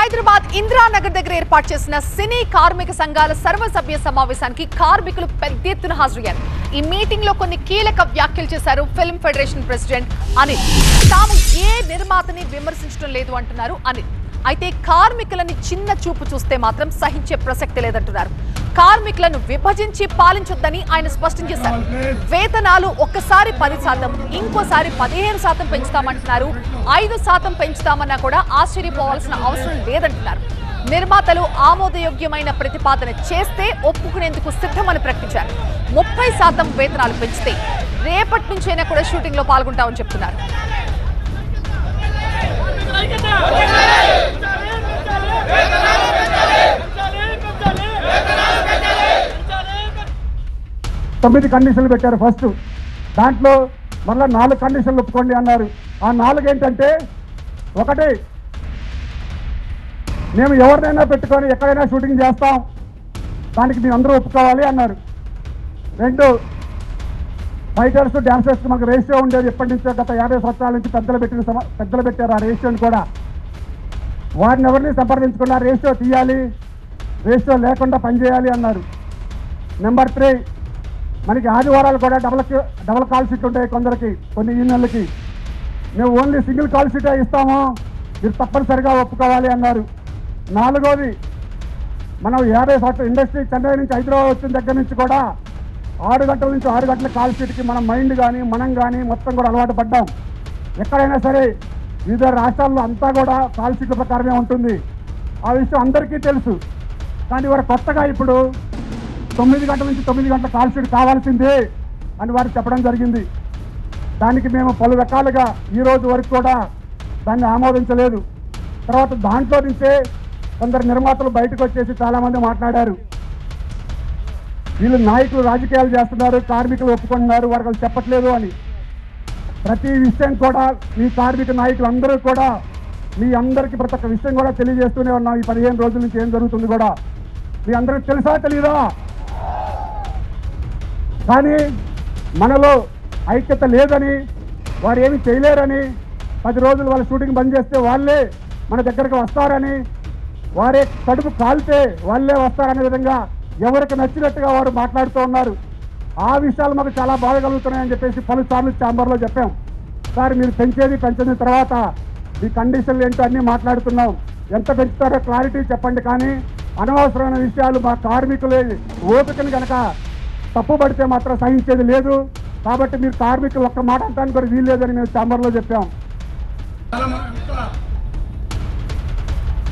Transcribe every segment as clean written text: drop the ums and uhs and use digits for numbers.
హైదరాబాద్ ఇంద్రానగర్ దగ్గర ఏర్పాటు చేసిన సినీ కార్మిక సంఘాల సర్వసభ్య సమావేశానికి కార్మికులు పెద్ద ఎత్తున హాజరయ్యారు. ఈ మీటింగ్ లో కొన్ని కీలక వ్యాఖ్యలు చేశారు ఫిల్మ్ ఫెడరేషన్ ప్రెసిడెంట్ అనిల్. తాము ఏ నిర్మాతని విమర్శించడం లేదు అంటున్నారు అనిల్. అయితే కార్మికులని చిన్న చూపు చూస్తే మాత్రం సహించే ప్రసక్తి లేదంటున్నారు. కార్మికులను విభజించి పాలించొద్దని ఆయన స్పష్టం చేశారు. వేతనాలు ఒక్కసారి 10%, ఇంకోసారి 15% పెంచుతామంటున్నారు. 5% పెంచుతామన్నా కూడా ఆశ్చర్యపోవాల్సిన అవసరం లేదంటున్నారు. నిర్మాతలు ఆమోదయోగ్యమైన ప్రతిపాదన చేస్తే ఒప్పుకునేందుకు సిద్ధమని ప్రకటించారు. 30% వేతనాలు పెంచితే రేపటి నుంచైనా కూడా షూటింగ్ లో పాల్గొంటామని చెప్తున్నారు. తొమ్మిది కండిషన్లు పెట్టారు. ఫస్ట్ దాంట్లో మళ్ళీ 4 కండిషన్లు ఒప్పుకోండి అన్నారు. ఆ 4 ఏంటంటే, ఒకటి, మేము ఎవరినైనా పెట్టుకొని ఎక్కడైనా షూటింగ్ చేస్తాం, దానికి మీరు అందరూ ఒప్పుకోవాలి అన్నారు. 2, ఫైటర్స్ డాన్సర్స్ మాకు రేషియో ఉండేది ఎప్పటి నుంచో, గత 50 సంవత్సరాల నుంచి పెద్దలు పెట్టారు ఆ రేషియోని కూడా. వారిని ఎవరిని సంప్రదించకుండా రేషియో తీయాలి, రేషియో లేకుండా పనిచేయాలి అన్నారు. నెంబర్ 3, మనకి ఆదివారాలు కూడా డబల్ కాల్ షీట్ ఉంటాయి కొందరికి, కొన్ని యూనియన్లకి. మేము ఓన్లీ సింగిల్ కాల్ షీటే ఇస్తాము, మీరు తప్పనిసరిగా ఒప్పుకోవాలి అన్నారు. 4వది, మనం 50 సంవత్సరాలు ఇండస్ట్రీ చెన్నై నుంచి హైదరాబాద్ వచ్చిన దగ్గర నుంచి కూడా 6 గంటల నుంచి 6 గంటల కాల్ షీట్కి మన మైండ్ కానీ మనం కానీ మొత్తం కూడా అలవాటు పడ్డాం. ఎక్కడైనా సరే వివిధ రాష్ట్రాల్లో అంతా కూడా కాల్ షీట్ల ప్రకారమే ఉంటుంది. ఆ విషయం అందరికీ తెలుసు. కానీ వారు కొత్తగా ఇప్పుడు 9 గంటల నుంచి 9 గంటల కాల్ షీట్ కావాల్సిందే అని వారు చెప్పడం జరిగింది. దానికి మేము పలు రకాలుగా ఈ రోజు వరకు కూడా దాన్ని ఆమోదించలేదు. తర్వాత దాంట్లో నుంచే కొందరు నిర్మాతలు బయటకు వచ్చేసి చాలామంది మాట్లాడారు, వీళ్ళు నాయకులు రాజకీయాలు చేస్తున్నారు, కార్మికులు ఒప్పుకుంటున్నారు, వారికి చెప్పట్లేదు అని. ప్రతి విషయం కూడా ఈ కార్మిక నాయకులు అందరూ కూడా మీ అందరికీ ప్రతి ఒక్క విషయం కూడా తెలియజేస్తూనే ఉన్నాం. ఈ 15 రోజుల నుంచి ఏం జరుగుతుంది కూడా మీ అందరికి తెలుసా తెలీదా? కానీ మనలో ఐక్యత లేదని, వారు ఏమి చేయలేరని, 10 రోజులు వాళ్ళ షూటింగ్ బంద్ చేస్తే వాళ్ళే మన దగ్గరకు వస్తారని, వారే కడుపు కాలితే వాళ్ళే వస్తారనే విధంగా ఎవరికి నచ్చినట్టుగా వారు మాట్లాడుతూ ఉన్నారు. ఆ విషయాలు మాకు చాలా బాగా కలుగుతున్నాయని చెప్పేసి పలుసార్లు ఛాంబర్లో చెప్పాం. సార్ మీరు పెంచిన తర్వాత ఈ కండిషన్లు ఏంటో అన్నీ మాట్లాడుతున్నాం, ఎంత పెంచుతారో క్లారిటీ చెప్పండి, కానీ అనవసరమైన విషయాలు మా కార్మికులే ఓపికను కనుక తప్పుపడితే మాత్రం సహించేది లేదు. కాబట్టి మీరు కార్మికులు ఒక్క మాట అంటానికి కూడా వీల్లేదని మేము ఛాంబర్లో చెప్పాం.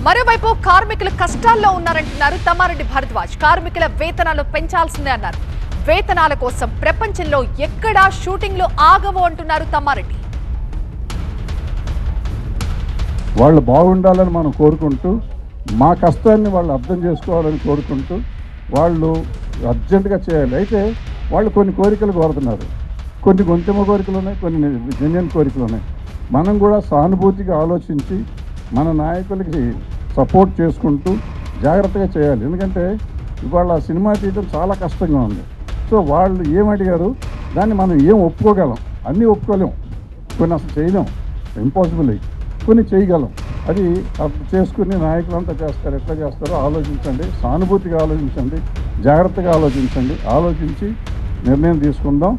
మరోవైపు కార్మికులు కష్టాల్లో ఉన్నారంటున్నారు తమ్మారెడ్డి భరద్వాజ్. కార్మికుల వేతనాలు పెంచాల్సిందే అన్నారు. వేతనాల కోసం ప్రపంచంలో ఎక్కడా షూటింగ్లు ఆగవు అంటున్నారు తమ్మారెడ్డి. వాళ్ళు బాగుండాలని మనం కోరుకుంటూ, మా కష్టాన్ని వాళ్ళు అర్థం చేసుకోవాలని కోరుకుంటూ వాళ్ళు అర్జెంటుగా చేయాలి. అయితే వాళ్ళు కొన్ని కోరికలు కోరుతున్నారు, కొన్ని గొంతెమ్మ కోరికలు ఉన్నాయి, కొన్ని జెన్యున్ కోరికలు ఉన్నాయి. మనం కూడా సానుభూతిగా ఆలోచించి మన నాయకులకి సపోర్ట్ చేసుకుంటూ జాగ్రత్తగా చేయాలి. ఎందుకంటే ఇవాళ సినిమా తీయడం చాలా కష్టంగా ఉంది. సో వాళ్ళు ఏమడిగారు దాన్ని మనం ఏం ఒప్పుకోగలం, అన్నీ ఒప్పుకోలేం, కొన్ని అసలు చేయలేం, ఇంపాసిబుల్ అయ్యి, కొన్ని చేయగలం. అది చేసుకుని నాయకులంతా చేస్తారు. ఎట్లా చేస్తారో ఆలోచించండి, సానుభూతిగా ఆలోచించండి, జాగ్రత్తగా ఆలోచించండి, ఆలోచించి నిర్ణయం తీసుకుందాం.